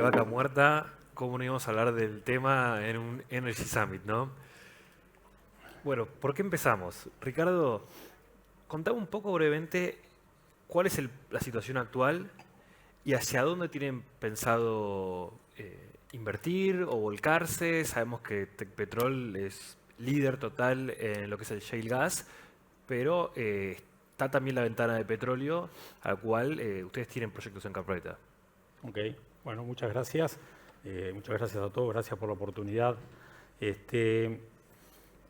Vaca Muerta, ¿cómo no íbamos a hablar del tema en un Energy Summit, no? Bueno, ¿por qué empezamos? Ricardo, contame un poco brevemente cuál es la situación actual y hacia dónde tienen pensado invertir o volcarse. Sabemos que Tecpetrol es líder total en lo que es el shale gas, pero está también la ventana de petróleo, a la cual ustedes tienen proyectos en carpeta. Ok, bueno, muchas gracias. Muchas gracias a todos, gracias por la oportunidad.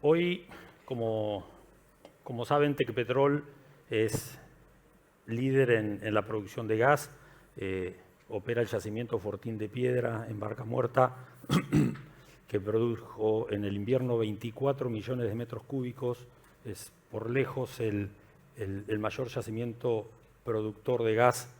Hoy, como saben, Tecpetrol es líder en la producción de gas. Opera el yacimiento Fortín de Piedra en Vaca Muerta, que produjo en el invierno 24 millones de metros cúbicos. Es por lejos el mayor yacimiento productor de gas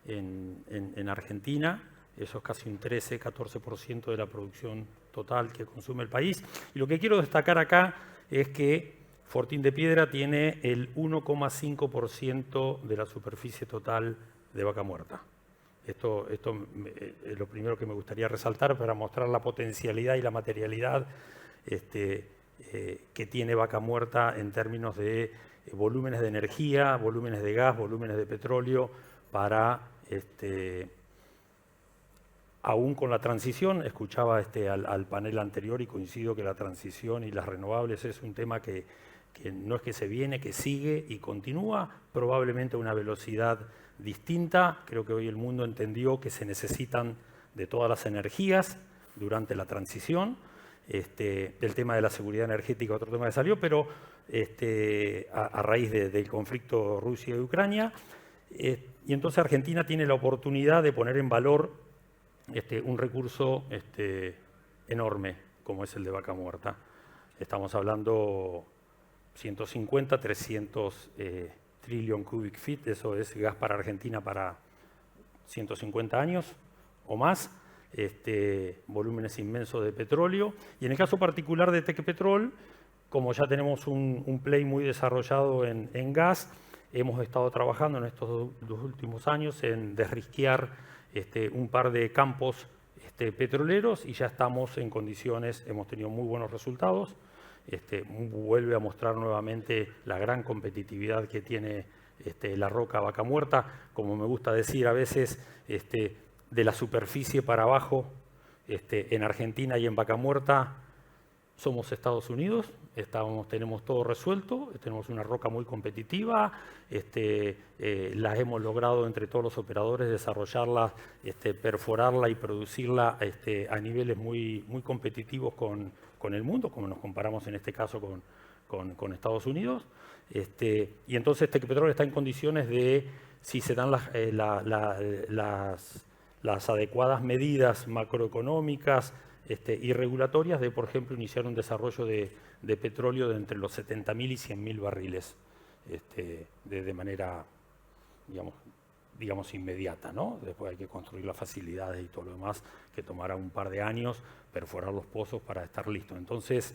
en Argentina. Eso es casi un 13-14% de la producción total que consume el país. Y lo que quiero destacar acá es que Fortín de Piedra tiene el 1,5% de la superficie total de Vaca Muerta. Esto es lo primero que me gustaría resaltar para mostrar la potencialidad y la materialidad que tiene Vaca Muerta en términos de volúmenes de energía, volúmenes de gas, volúmenes de petróleo, para aún con la transición. Escuchaba al panel anterior y coincido que la transición y las renovables es un tema que no es que se viene, que sigue y continúa, probablemente a una velocidad distinta. Creo que hoy el mundo entendió que se necesitan de todas las energías durante la transición. El tema de la seguridad energética, otro tema que salió, pero a raíz del conflicto Rusia y Ucrania. Y entonces Argentina tiene la oportunidad de poner en valor un recurso enorme, como es el de Vaca Muerta. Estamos hablando 150, 300 trillion cubic feet, eso es gas para Argentina para 150 años o más, volúmenes inmensos de petróleo. Y en el caso particular de Tecpetrol, como ya tenemos un play muy desarrollado en gas, hemos estado trabajando en estos dos últimos años en desrisquear un par de campos petroleros y ya estamos en condiciones, hemos tenido muy buenos resultados. Vuelve a mostrar nuevamente la gran competitividad que tiene la roca Vaca Muerta. Como me gusta decir a veces, de la superficie para abajo, en Argentina y en Vaca Muerta, somos Estados Unidos, tenemos todo resuelto, tenemos una roca muy competitiva, las hemos logrado entre todos los operadores desarrollarla, perforarla y producirla a niveles muy, muy competitivos con el mundo, como nos comparamos en este caso con Estados Unidos. Y entonces Tecpetrol está en condiciones de, si se dan las adecuadas medidas macroeconómicas y regulatorias, de, por ejemplo, iniciar un desarrollo de petróleo de entre los 70.000 y 100.000 barriles de manera, digamos, inmediata, ¿no? Después hay que construir las facilidades y todo lo demás, que tomará un par de años, perforar los pozos para estar listo. Entonces,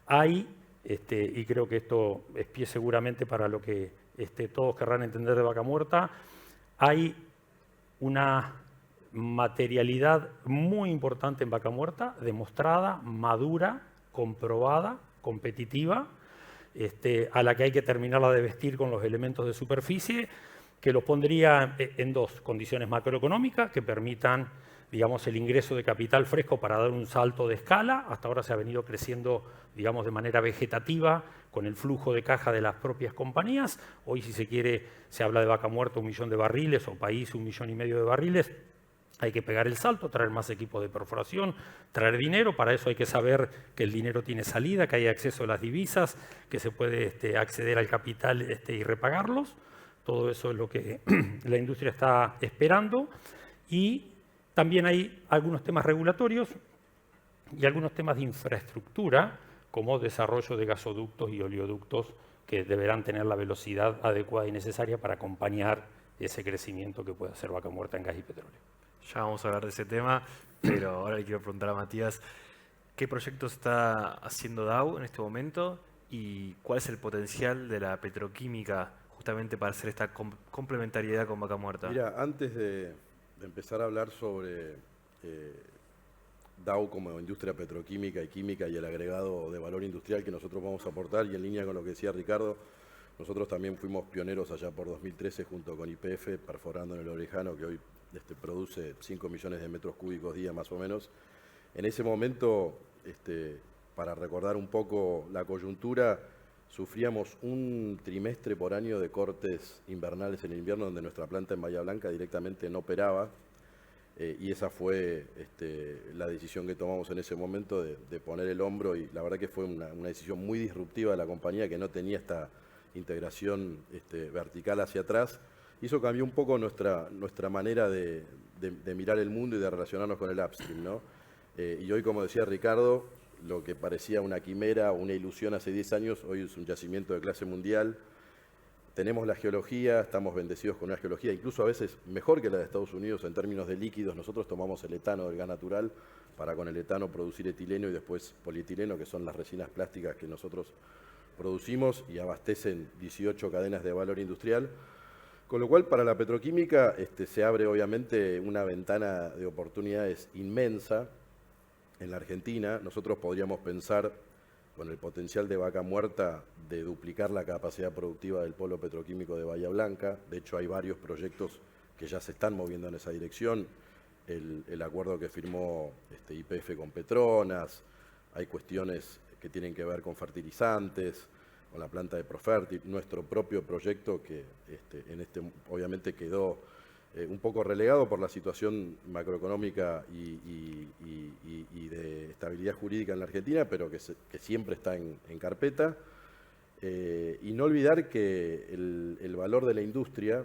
hay, y creo que esto es pie seguramente para lo que todos querrán entender de Vaca Muerta, hay una materialidad muy importante en Vaca Muerta, demostrada, madura, comprobada, competitiva, a la que hay que terminarla de vestir con los elementos de superficie, que los pondría en dos: condiciones macroeconómicas que permitan, digamos, el ingreso de capital fresco para dar un salto de escala. Hasta ahora se ha venido creciendo, digamos, de manera vegetativa con el flujo de caja de las propias compañías. Hoy, si se quiere, se habla de Vaca Muerta 1 millón de barriles o país 1,5 millones de barriles. Hay que pegar el salto, traer más equipos de perforación, traer dinero. Para eso hay que saber que el dinero tiene salida, que hay acceso a las divisas, que se puede acceder al capital y repagarlos. Todo eso es lo que la industria está esperando. Y también hay algunos temas regulatorios y algunos temas de infraestructura, como desarrollo de gasoductos y oleoductos, que deberán tener la velocidad adecuada y necesaria para acompañar ese crecimiento que puede hacer Vaca Muerta en gas y petróleo. Ya vamos a hablar de ese tema, pero ahora le quiero preguntar a Matías, ¿qué proyectos está haciendo Dow en este momento y cuál es el potencial de la petroquímica justamente para hacer esta complementariedad con Vaca Muerta? Mira, antes de empezar a hablar sobre Dow como industria petroquímica y química y el agregado de valor industrial que nosotros vamos a aportar, y en línea con lo que decía Ricardo, nosotros también fuimos pioneros allá por 2013 junto con YPF, perforando en el Orejano, que hoy produce 5 millones de metros cúbicos día más o menos. En ese momento, para recordar un poco la coyuntura, sufríamos un trimestre por año de cortes invernales en el invierno, donde nuestra planta en Bahía Blanca directamente no operaba, y esa fue la decisión que tomamos en ese momento de poner el hombro, y la verdad que fue una decisión muy disruptiva de la compañía, que no tenía esta integración vertical hacia atrás. Y eso cambió un poco nuestra manera de mirar el mundo y de relacionarnos con el upstream, ¿no? Y hoy, como decía Ricardo, lo que parecía una quimera o una ilusión hace 10 años, hoy es un yacimiento de clase mundial. Tenemos la geología, estamos bendecidos con una geología incluso a veces mejor que la de Estados Unidos en términos de líquidos. Nosotros tomamos el etano del gas natural para con el etano producir etileno y después polietileno, que son las resinas plásticas que nosotros producimos y abastecen 18 cadenas de valor industrial. Con lo cual, para la petroquímica se abre obviamente una ventana de oportunidades inmensa en la Argentina. Nosotros podríamos pensar, con el potencial de Vaca Muerta, de duplicar la capacidad productiva del polo petroquímico de Bahía Blanca. De hecho, hay varios proyectos que ya se están moviendo en esa dirección. El acuerdo que firmó YPF con Petronas, hay cuestiones que tienen que ver con fertilizantes, con la planta de Profertil, nuestro propio proyecto que obviamente quedó un poco relegado por la situación macroeconómica y de estabilidad jurídica en la Argentina, pero que siempre está en carpeta. Y no olvidar que el valor de la industria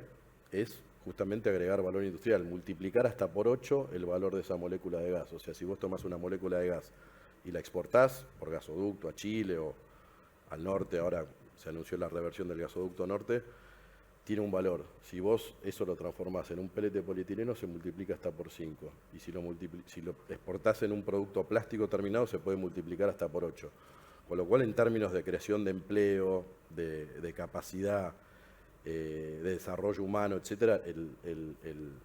es justamente agregar valor industrial, multiplicar hasta por 8 el valor de esa molécula de gas. O sea, si vos tomás una molécula de gas y la exportás por gasoducto a Chile o al norte, ahora se anunció la reversión del gasoducto norte, tiene un valor. Si vos eso lo transformás en un pellet de polietileno, se multiplica hasta por 5. Y si lo exportás en un producto plástico terminado, se puede multiplicar hasta por 8. Con lo cual, en términos de creación de empleo, de capacidad, de desarrollo humano, etcétera, el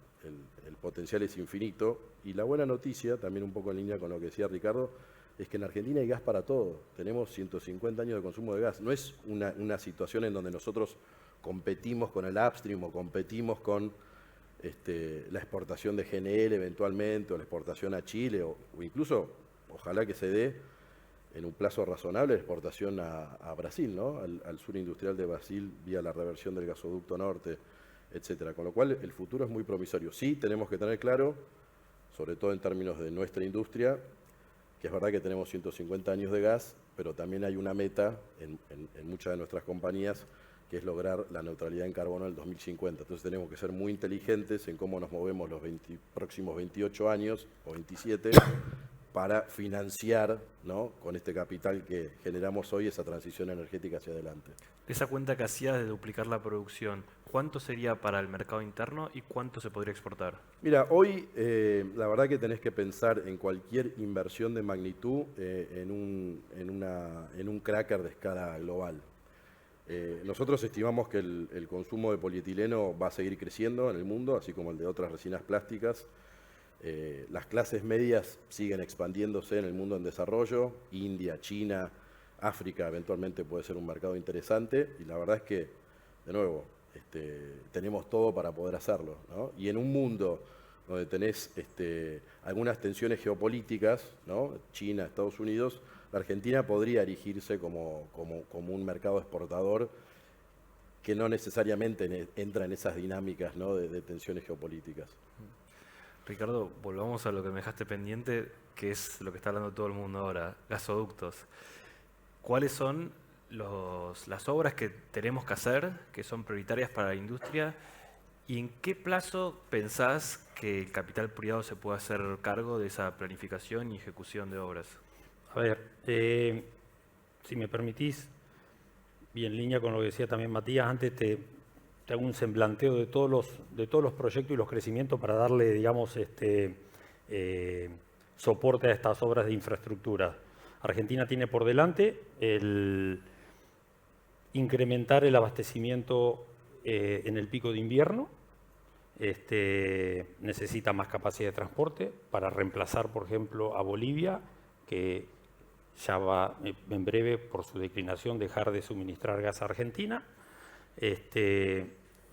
potencial es infinito. Y la buena noticia, también un poco en línea con lo que decía Ricardo, es que en Argentina hay gas para todo. Tenemos 150 años de consumo de gas. No es una situación en donde nosotros competimos con el upstream o competimos con la exportación de GNL eventualmente, o la exportación a Chile, o incluso, ojalá que se dé en un plazo razonable, la exportación a Brasil, ¿no? Al sur industrial de Brasil, vía la reversión del gasoducto norte, etcétera. Con lo cual, el futuro es muy promisorio. Sí, tenemos que tener claro, sobre todo en términos de nuestra industria, que es verdad que tenemos 150 años de gas, pero también hay una meta en muchas de nuestras compañías, que es lograr la neutralidad en carbono en el 2050. Entonces tenemos que ser muy inteligentes en cómo nos movemos los próximos 28 años o 27 para financiar, ¿no?, con este capital que generamos hoy, esa transición energética hacia adelante. Esa cuenta que hacías de duplicar la producción, ¿cuánto sería para el mercado interno y cuánto se podría exportar? Mira, hoy la verdad que tenés que pensar en cualquier inversión de magnitud en un cracker de escala global. Nosotros estimamos que el consumo de polietileno va a seguir creciendo en el mundo, así como el de otras resinas plásticas. Las clases medias siguen expandiéndose en el mundo en desarrollo. India, China, África eventualmente puede ser un mercado interesante, y la verdad es que, de nuevo, tenemos todo para poder hacerlo, ¿no? Y en un mundo donde tenés algunas tensiones geopolíticas, ¿no?, China, Estados Unidos, la Argentina podría erigirse como un mercado exportador que no necesariamente entra en esas dinámicas, ¿no?, de tensiones geopolíticas. Ricardo, volvamos a lo que me dejaste pendiente, que es lo que está hablando todo el mundo ahora, gasoductos. ¿Cuáles son las obras que tenemos que hacer, que son prioritarias para la industria, y en qué plazo pensás que el capital privado se pueda hacer cargo de esa planificación y ejecución de obras? A ver, si me permitís, y en línea con lo que decía también Matías, antes te hago un semblanteo de todos los proyectos y los crecimientos para darle, digamos, soporte a estas obras de infraestructura. Argentina tiene por delante el incrementar el abastecimiento en el pico de invierno, necesita más capacidad de transporte para reemplazar, por ejemplo, a Bolivia, que ya va en breve, por su declinación, dejar de suministrar gas a Argentina.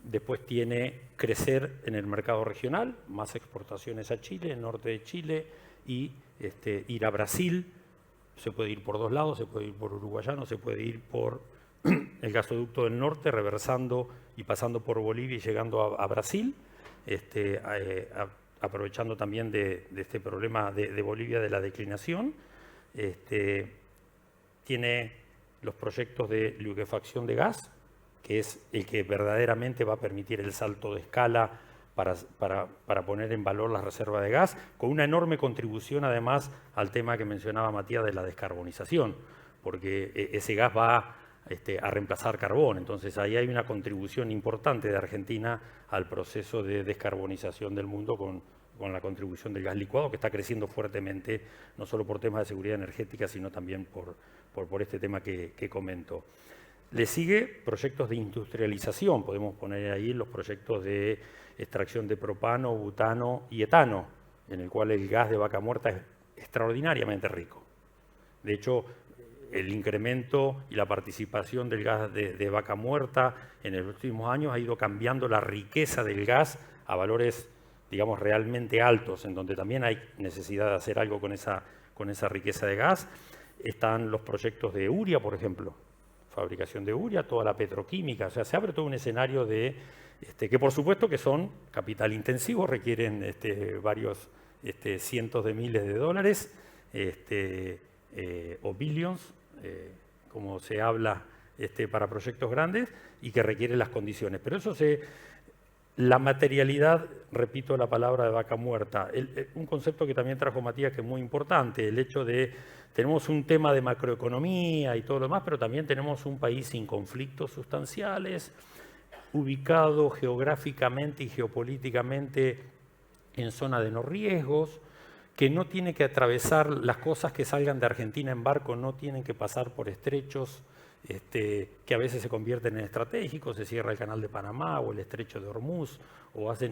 Después tiene crecer en el mercado regional, más exportaciones a Chile, el norte de Chile, y ir a Brasil. Se puede ir por dos lados, se puede ir por Uruguayano, se puede ir por el gasoducto del norte, reversando y pasando por Bolivia y llegando a Brasil, aprovechando también de este problema de Bolivia de la declinación. Tiene los proyectos de liquefacción de gas, que es el que verdaderamente va a permitir el salto de escala para poner en valor las reservas de gas, con una enorme contribución además al tema que mencionaba Matías de la descarbonización, porque ese gas va a reemplazar carbón. Entonces ahí hay una contribución importante de Argentina al proceso de descarbonización del mundo con la contribución del gas licuado, que está creciendo fuertemente, no solo por temas de seguridad energética, sino también por este tema que comento. Le sigue proyectos de industrialización, podemos poner ahí los proyectos de extracción de propano, butano y etano, en el cual el gas de vaca muerta es extraordinariamente rico. De hecho, el incremento y la participación del gas de vaca muerta en los últimos años ha ido cambiando la riqueza del gas a valores, digamos, realmente altos, en donde también hay necesidad de hacer algo con esa riqueza de gas. Están los proyectos de urea, por ejemplo, fabricación de urea, toda la petroquímica. O sea, se abre todo un escenario que por supuesto que son capital intensivo, requieren varios cientos de miles de dólares, o billions, como se habla para proyectos grandes, y que requieren las condiciones. Pero eso la materialidad, repito la palabra de vaca muerta, un concepto que también trajo Matías que es muy importante, el hecho de, tenemos un tema de macroeconomía y todo lo demás, pero también tenemos un país sin conflictos sustanciales, ubicado geográficamente y geopolíticamente en zona de no riesgos, que no tiene que atravesar las cosas que salgan de Argentina en barco, no tienen que pasar por estrechos que a veces se convierten en estratégicos, se cierra el canal de Panamá o el estrecho de Hormuz,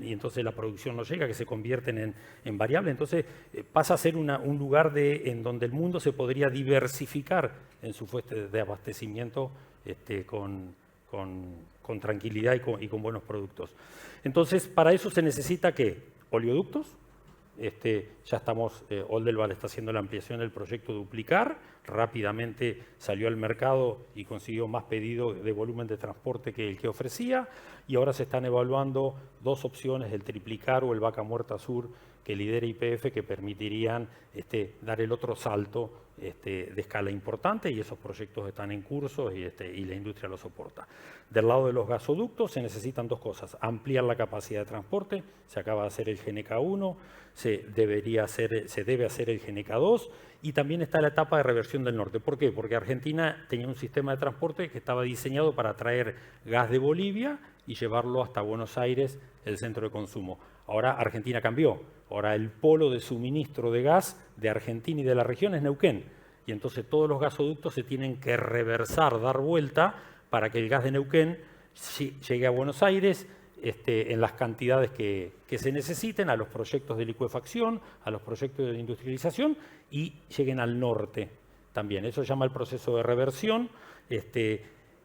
y entonces la producción no llega, que se convierten en variables. Entonces pasa a ser un lugar en donde el mundo se podría diversificar en su fuente de abastecimiento con tranquilidad y con buenos productos. Entonces, para eso se necesita ¿qué? Oleoductos. Ya estamos, Oldelval está haciendo la ampliación del proyecto Duplicar, rápidamente salió al mercado y consiguió más pedido de volumen de transporte que el que ofrecía, y ahora se están evaluando dos opciones, el Triplicar o el Vaca Muerta Sur, que lidera YPF, que permitirían dar el otro salto de escala importante, y esos proyectos están en curso y la industria lo soporta. Del lado de los gasoductos se necesitan dos cosas: ampliar la capacidad de transporte, se acaba de hacer el GNK 1, se debe hacer el GNK 2, y también está la etapa de reversión del norte. ¿Por qué? Porque Argentina tenía un sistema de transporte que estaba diseñado para traer gas de Bolivia y llevarlo hasta Buenos Aires, el centro de consumo. Ahora Argentina cambió. Ahora el polo de suministro de gas de Argentina y de la región es Neuquén. Y entonces todos los gasoductos se tienen que reversar, dar vuelta, para que el gas de Neuquén llegue a Buenos Aires en las cantidades que se necesiten, a los proyectos de liquefacción, a los proyectos de industrialización, y lleguen al norte también. Eso se llama el proceso de reversión.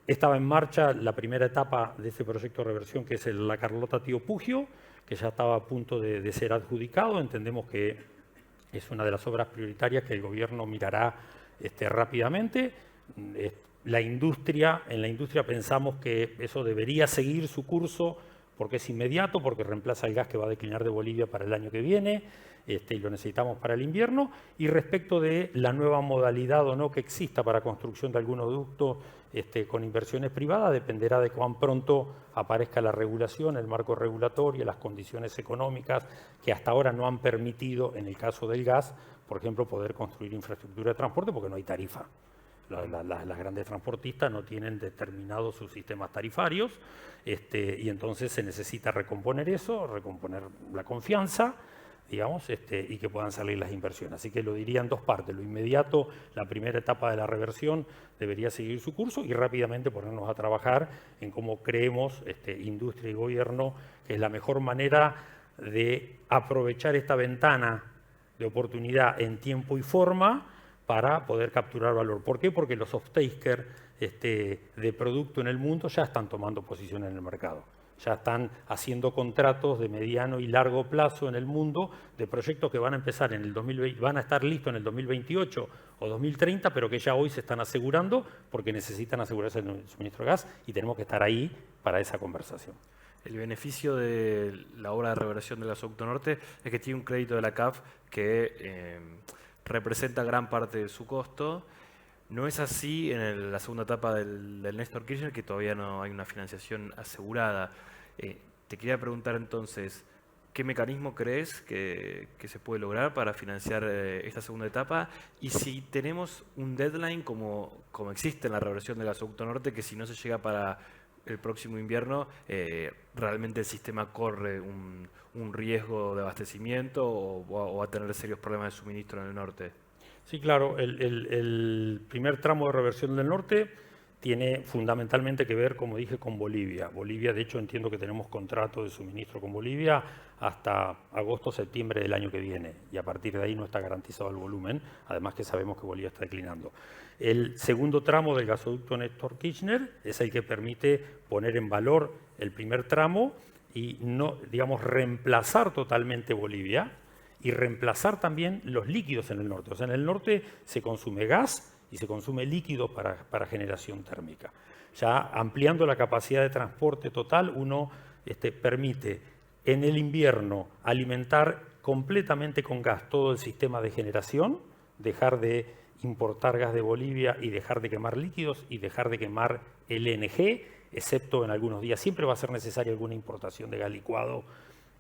Estaba en marcha la primera etapa de ese proyecto de reversión, que es la Carlota Tío Pugio, que ya estaba a punto de ser adjudicado. Entendemos que es una de las obras prioritarias que el gobierno mirará rápidamente. En la industria pensamos que eso debería seguir su curso, porque es inmediato, porque reemplaza el gas que va a declinar de Bolivia para el año que viene, y lo necesitamos para el invierno. Y respecto de la nueva modalidad o no que exista para construcción de algunos ductos con inversiones privadas, dependerá de cuán pronto aparezca la regulación, el marco regulatorio, las condiciones económicas que hasta ahora no han permitido, en el caso del gas, por ejemplo, poder construir infraestructura de transporte porque no hay tarifa. Las grandes transportistas no tienen determinados sus sistemas tarifarios, y entonces se necesita recomponer eso, recomponer la confianza, digamos, y que puedan salir las inversiones. Así que lo diría en dos partes. Lo inmediato, la primera etapa de la reversión debería seguir su curso y rápidamente ponernos a trabajar en cómo creemos, industria y gobierno, que es la mejor manera de aprovechar esta ventana de oportunidad en tiempo y forma para poder capturar valor. ¿Por qué? Porque los off-takers de producto en el mundo ya están tomando posición en el mercado. Ya están haciendo contratos de mediano y largo plazo en el mundo de proyectos que van a empezar en el 2020, van a estar listos en el 2028 o 2030, pero que ya hoy se están asegurando porque necesitan asegurarse el suministro de gas y tenemos que estar ahí para esa conversación. El beneficio de la obra de reversión del gasoducto norte es que tiene un crédito de la CAF que representa gran parte de su costo. No es así en la segunda etapa del Néstor Kirchner, que todavía no hay una financiación asegurada. Te quería preguntar entonces, ¿qué mecanismo crees que se puede lograr para financiar esta segunda etapa? Y si tenemos un deadline como existe en la reversión del gasoducto norte, que si no se llega para el próximo invierno, realmente el sistema corre un riesgo de abastecimiento o va a tener serios problemas de suministro en el norte. Sí, claro, el primer tramo de reversión del norte tiene fundamentalmente que ver, como dije, con Bolivia. Bolivia, de hecho, entiendo que tenemos contrato de suministro con Bolivia hasta agosto, septiembre del año que viene. Y a partir de ahí no está garantizado el volumen, además que sabemos que Bolivia está declinando. El segundo tramo del gasoducto Néstor Kirchner es el que permite poner en valor el primer tramo y no, digamos, reemplazar totalmente Bolivia y reemplazar también los líquidos en el norte. O sea, en el norte se consume gas y se consume líquido para generación térmica. Ya ampliando la capacidad de transporte total, uno permite en el invierno alimentar completamente con gas todo el sistema de generación, dejar de importar gas de Bolivia y dejar de quemar líquidos y dejar de quemar LNG, excepto en algunos días. Siempre va a ser necesaria alguna importación de gas licuado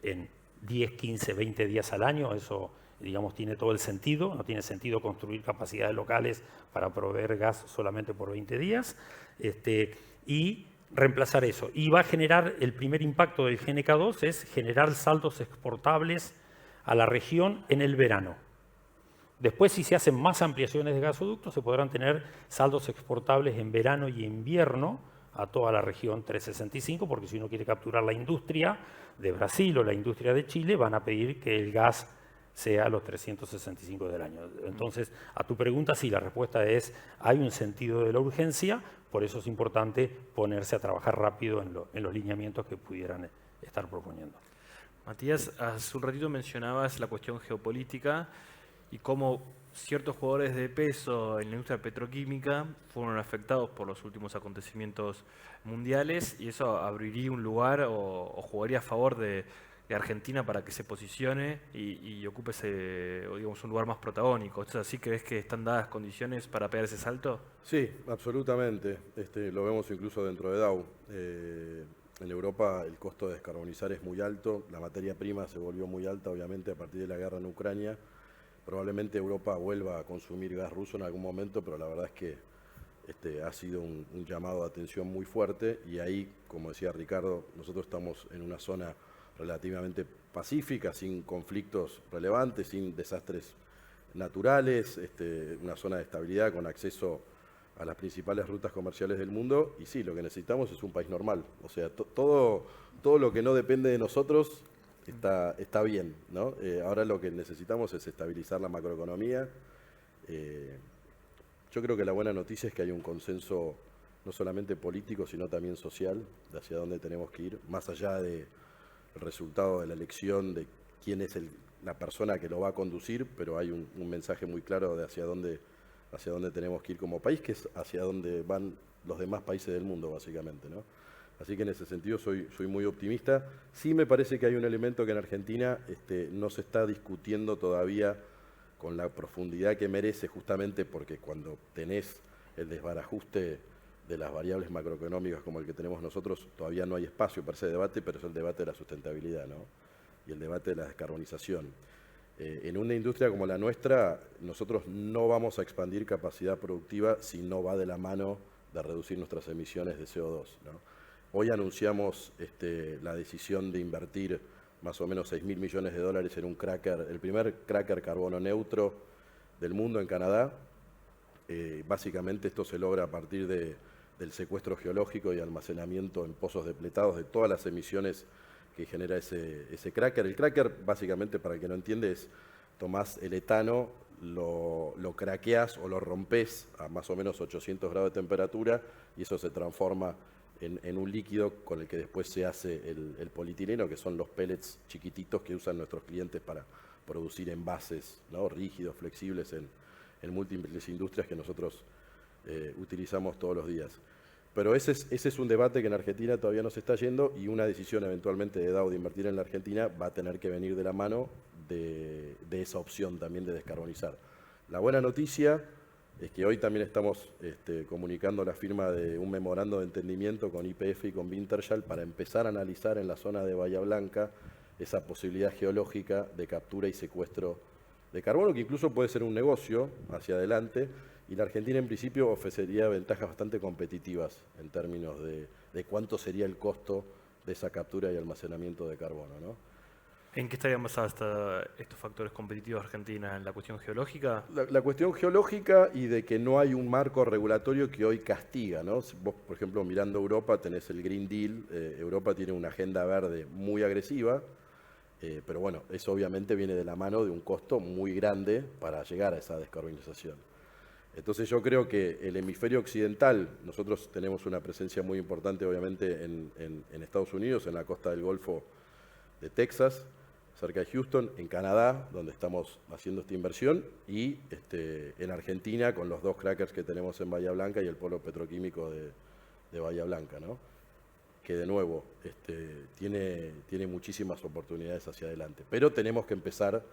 en 10, 15, 20 días al año. Eso, digamos, tiene todo el sentido. No tiene sentido construir capacidades locales para proveer gas solamente por 20 días. Y reemplazar eso. Y va a generar, el primer impacto del GNK2 es generar saldos exportables a la región en el verano. Después, si se hacen más ampliaciones de gasoductos, se podrán tener saldos exportables en verano y invierno a toda la región 365, porque si uno quiere capturar la industria de Brasil o la industria de Chile, van a pedir que el gas sea los 365 del año. Entonces, a tu pregunta, sí, la respuesta es, hay un sentido de la urgencia, por eso es importante ponerse a trabajar rápido en los lineamientos que pudieran estar proponiendo. Matías, hace un ratito mencionabas la cuestión geopolítica y cómo ciertos jugadores de peso en la industria petroquímica fueron afectados por los últimos acontecimientos mundiales y eso abriría un lugar o jugaría a favor de Argentina para que se posicione y ocupe digamos, un lugar más protagónico. ¿Es así? ¿Crees que están dadas condiciones para pegar ese salto? Sí, absolutamente. Lo vemos incluso dentro de Dow. En Europa el costo de descarbonizar es muy alto, la materia prima se volvió muy alta, obviamente, a partir de la guerra en Ucrania. Probablemente Europa vuelva a consumir gas ruso en algún momento, pero la verdad es que ha sido un llamado de atención muy fuerte y ahí, como decía Ricardo, nosotros estamos en una zona relativamente pacífica, sin conflictos relevantes, sin desastres naturales, una zona de estabilidad con acceso a las principales rutas comerciales del mundo y sí, lo que necesitamos es un país normal, o sea, todo lo que no depende de nosotros está bien, ¿no? Ahora lo que necesitamos es estabilizar la macroeconomía. Yo creo que la buena noticia es que hay un consenso no solamente político, sino también social, de hacia dónde tenemos que ir, más allá del resultado de la elección, de quién es la persona que lo va a conducir, pero hay un mensaje muy claro de hacia dónde tenemos que ir como país, que es hacia dónde van los demás países del mundo, básicamente, ¿no? Así que en ese sentido soy muy optimista. Sí me parece que hay un elemento que en Argentina no se está discutiendo todavía con la profundidad que merece, justamente porque cuando tenés el desbarajuste de las variables macroeconómicas como el que tenemos nosotros, todavía no hay espacio para ese debate, pero es el debate de la sustentabilidad, ¿no? Y el debate de la descarbonización. En una industria como la nuestra, nosotros no vamos a expandir capacidad productiva si no va de la mano de reducir nuestras emisiones de CO2, ¿no? Hoy anunciamos la decisión de invertir más o menos 6.000 millones de dólares en un cracker, el primer cracker carbono neutro del mundo en Canadá. Básicamente esto se logra a partir del secuestro geológico y almacenamiento en pozos depletados de todas las emisiones que genera ese cracker. El cracker, básicamente, para el que no entiende, es tomás el etano, lo craqueás o lo rompés a más o menos 800 grados de temperatura y eso se transforma en un líquido con el que después se hace el polietileno, que son los pellets chiquititos que usan nuestros clientes para producir envases, ¿no?, rígidos, flexibles en múltiples industrias que nosotros utilizamos todos los días. Pero ese es un debate que en Argentina todavía no se está yendo y una decisión eventualmente de Dow de invertir en la Argentina va a tener que venir de la mano de esa opción también de descarbonizar. La buena noticia es que hoy también estamos comunicando la firma de un memorando de entendimiento con YPF y con Wintershall para empezar a analizar en la zona de Bahía Blanca esa posibilidad geológica de captura y secuestro de carbono, que incluso puede ser un negocio hacia adelante, y la Argentina en principio ofrecería ventajas bastante competitivas en términos de cuánto sería el costo de esa captura y almacenamiento de carbono, ¿no? ¿En qué estarían basados estos factores competitivos de Argentina? ¿En la cuestión geológica? La cuestión geológica y de que no hay un marco regulatorio que hoy castiga, ¿no? Si vos, por ejemplo, mirando Europa, tenés el Green Deal. Europa tiene una agenda verde muy agresiva, pero bueno, eso obviamente viene de la mano de un costo muy grande para llegar a esa descarbonización. Entonces yo creo que el hemisferio occidental, nosotros tenemos una presencia muy importante obviamente en Estados Unidos, en la costa del Golfo de Texas, cerca de Houston, en Canadá, donde estamos haciendo esta inversión, y en Argentina con los 2 crackers que tenemos en Bahía Blanca y el polo petroquímico de Bahía Blanca, ¿no?, que de nuevo tiene muchísimas oportunidades hacia adelante. Pero tenemos que empezar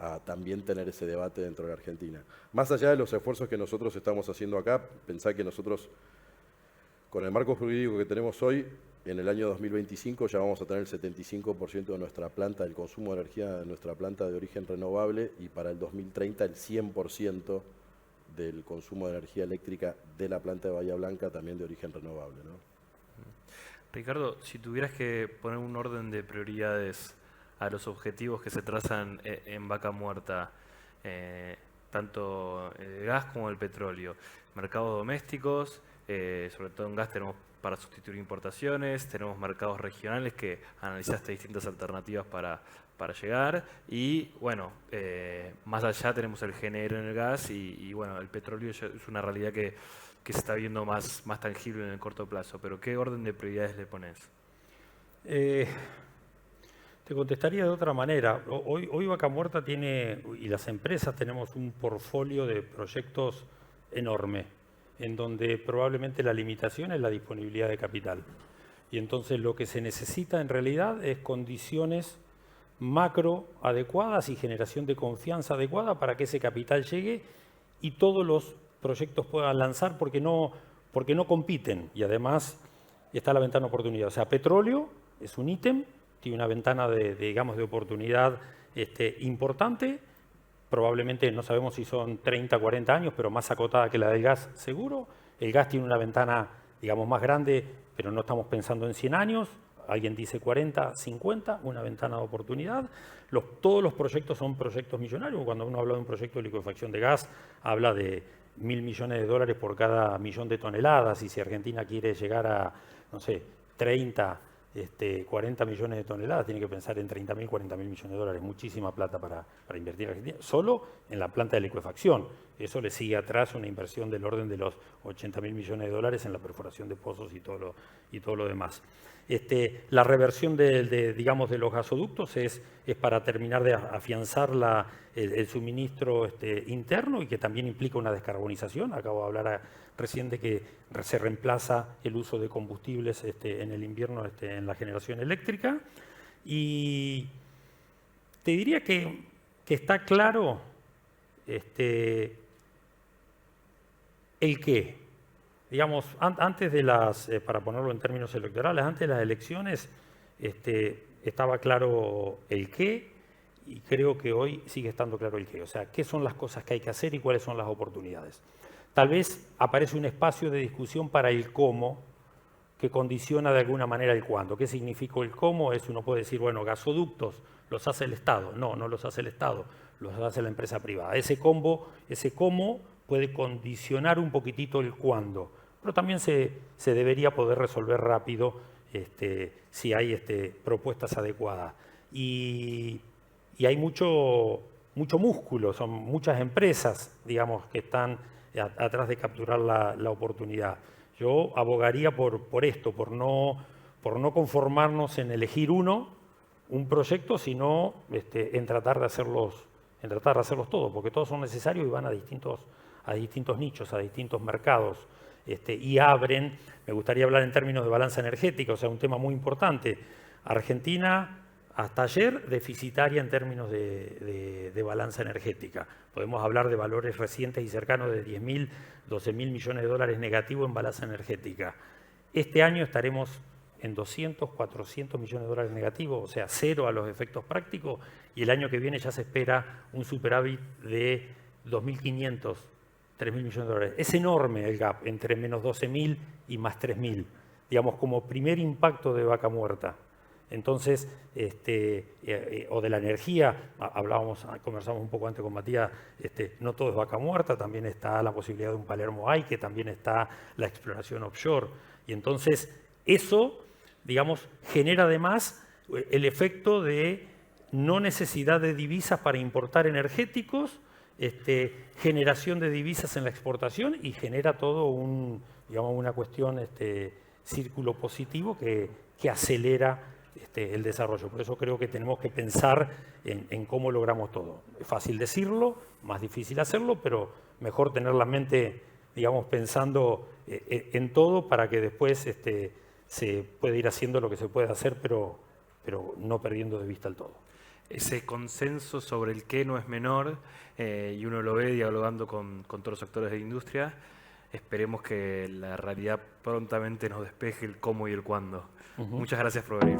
a también tener ese debate dentro de la Argentina. Más allá de los esfuerzos que nosotros estamos haciendo acá, pensá que nosotros, con el marco jurídico que tenemos hoy, en el año 2025 ya vamos a tener el 75% de nuestra planta, del consumo de energía de nuestra planta de origen renovable, y para el 2030 el 100% del consumo de energía eléctrica de la planta de Bahía Blanca también de origen renovable, ¿no? Ricardo, si tuvieras que poner un orden de prioridades a los objetivos que se trazan en Vaca Muerta, tanto el gas como el petróleo, mercados domésticos, sobre todo en gas tenemos para sustituir importaciones, tenemos mercados regionales que analizaste distintas alternativas para llegar, y bueno, más allá tenemos el género en el gas y bueno, el petróleo ya es una realidad que se está viendo más tangible en el corto plazo, pero ¿qué orden de prioridades le pones? Te contestaría de otra manera. Hoy Vaca Muerta tiene, y las empresas tenemos un portfolio de proyectos enorme, en donde probablemente la limitación es la disponibilidad de capital. Y entonces lo que se necesita en realidad es condiciones macro adecuadas y generación de confianza adecuada para que ese capital llegue y todos los proyectos puedan lanzar porque no compiten. Y además está la ventana de oportunidad. O sea, petróleo es un ítem, tiene una ventana digamos, de oportunidad importante. Probablemente no sabemos si son 30, 40 años, pero más acotada que la del gas seguro. El gas tiene una ventana, digamos, más grande, pero no estamos pensando en 100 años. Alguien dice 40, 50, una ventana de oportunidad. Todos los proyectos son proyectos millonarios. Cuando uno habla de un proyecto de licuefacción de gas, habla de 1.000 millones de dólares por cada millón de toneladas. Y si Argentina quiere llegar a, no sé, 30, 40 millones de toneladas, tiene que pensar en 30.000, 40.000 millones de dólares. Muchísima plata para invertir en Argentina, solo en la planta de licuefacción. Eso le sigue atrás una inversión del orden de los 80.000 millones de dólares en la perforación de pozos y todo lo demás. La reversión digamos, de los gasoductos es para terminar de afianzar el suministro interno, y que también implica una descarbonización. Acabo de hablar recién de que se reemplaza el uso de combustibles en el invierno en la generación eléctrica. Y te diría que está claro el qué. Digamos, antes de para ponerlo en términos electorales, antes de las elecciones estaba claro el qué, y creo que hoy sigue estando claro el qué. O sea, qué son las cosas que hay que hacer y cuáles son las oportunidades. Tal vez aparece un espacio de discusión para el cómo, que condiciona de alguna manera el cuándo. ¿Qué significa el cómo? Uno puede decir, bueno, gasoductos los hace el Estado. No, no los hace el Estado, los hace la empresa privada. Ese cómo puede condicionar un poquitito el cuándo, pero también se debería poder resolver rápido si hay propuestas adecuadas. Y hay mucho músculo, son muchas empresas, digamos, que están atrás de capturar la oportunidad. Yo abogaría por esto, por no conformarnos en elegir un proyecto, sino en tratar de hacerlos todos, porque todos son necesarios y van a distintos nichos, a distintos mercados, y abren. Me gustaría hablar en términos de balanza energética, o sea, un tema muy importante. Argentina, hasta ayer, deficitaria en términos de balanza energética. Podemos hablar de valores recientes y cercanos de 10.000, 12.000 millones de dólares negativos en balanza energética. Este año estaremos en 200, 400 millones de dólares negativos, o sea, cero a los efectos prácticos, y el año que viene ya se espera un superávit de 2.500, 3.000 millones de dólares. Es enorme el gap entre menos 12.000 y más 3.000, digamos, como primer impacto de vaca muerta. Entonces, o de la energía, conversamos un poco antes con Matías, no todo es vaca muerta, también está la posibilidad de un Palermo Aike, también está la exploración offshore. Y entonces, eso, digamos, genera además el efecto de no necesidad de divisas para importar energéticos, generación de divisas en la exportación, y genera todo una cuestión, círculo positivo que acelera el desarrollo. Por eso creo que tenemos que pensar en cómo logramos todo. Es fácil decirlo, más difícil hacerlo, pero mejor tener la mente, digamos, pensando en todo para que después se pueda ir haciendo lo que se puede hacer, pero no perdiendo de vista el todo. Ese consenso sobre el qué no es menor, y uno lo ve dialogando con todos los actores de la industria. Esperemos que la realidad prontamente nos despeje el cómo y el cuándo. Muchas gracias por venir.